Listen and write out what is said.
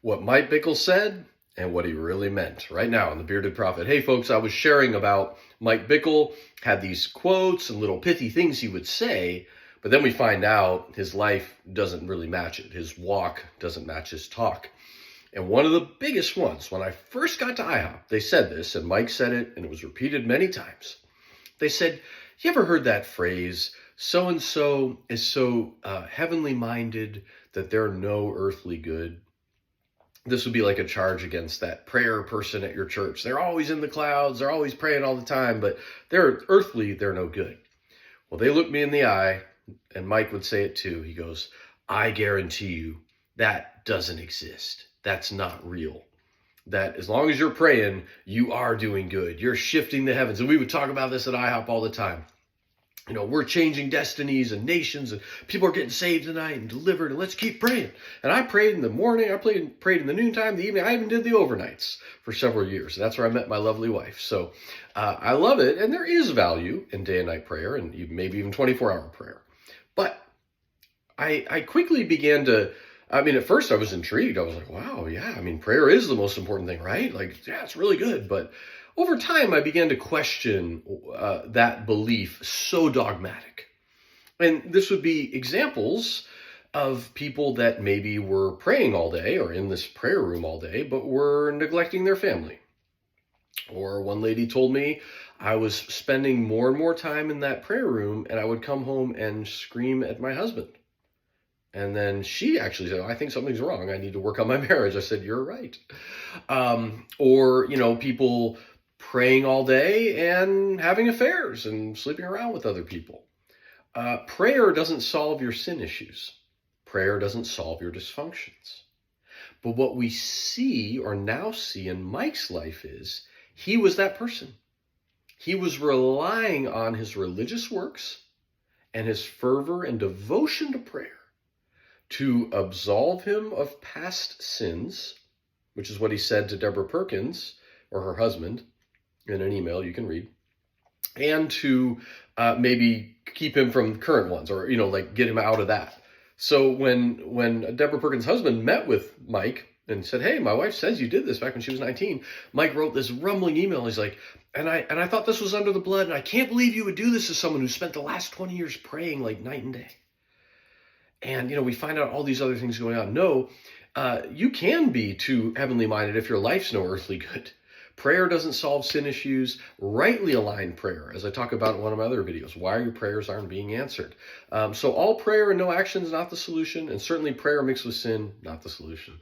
What Mike Bickle said and what he really meant right now in the Bearded Prophet. Hey folks, I was sharing about Mike Bickle, had these quotes and little pithy things he would say, but then we find out his life doesn't really match it. His walk doesn't match his talk. And one of the biggest ones, when I first got to IHOP, they said this, and Mike said it, and it was repeated many times. They said, you ever heard that phrase, so-and-so is so heavenly minded that they're no earthly good? This would be like a charge against that prayer person at your church. They're always in the clouds. They're always praying all the time, but they're earthly. They're no good. Well, they looked me in the eye, and Mike would say it too. He goes, I guarantee you that doesn't exist. That's not real. That as long as you're praying, you are doing good. You're shifting the heavens. And we would talk about this at IHOP all the time. You know, we're changing destinies and nations, and people are getting saved tonight and delivered, and let's keep praying. And I prayed in the morning, I prayed in the noontime, the evening. I even did the overnights for several years. And that's where I met my lovely wife. So I love it. And there is value in day and night prayer, and maybe even 24-hour prayer. But I quickly began to, at first I was intrigued. I was like, wow, yeah, prayer is the most important thing, right? Like, yeah, it's really good. But over time, I began to question that belief so dogmatic. And this would be examples of people that maybe were praying all day or in this prayer room all day, but were neglecting their family. Or one lady told me I was spending more and more time in that prayer room, and I would come home and scream at my husband. And then she actually said, I think something's wrong. I need to work on my marriage. I said, you're right. Or people praying all day and having affairs and sleeping around with other people. Prayer doesn't solve your sin issues. Prayer doesn't solve your dysfunctions. But what we see or now see in Mike's life is he was that person. He was relying on his religious works and his fervor and devotion to prayer to absolve him of past sins, which is what he said to Deborah Perkins, or her husband, in an email you can read, and to maybe keep him from current ones, or get him out of that. So when Deborah Perkins' husband met with Mike and said, hey, my wife says you did this back when she was 19, Mike wrote this rumbling email. He's like, and I thought this was under the blood, and I can't believe you would do this to someone who spent the last 20 years praying like night and day. And, we find out all these other things going on. No, you can be too heavenly minded if your life's no earthly good. Prayer doesn't solve sin issues. Rightly aligned prayer, as I talk about in one of my other videos, why your prayers aren't being answered. So all prayer and no action is not the solution, and certainly prayer mixed with sin, not the solution.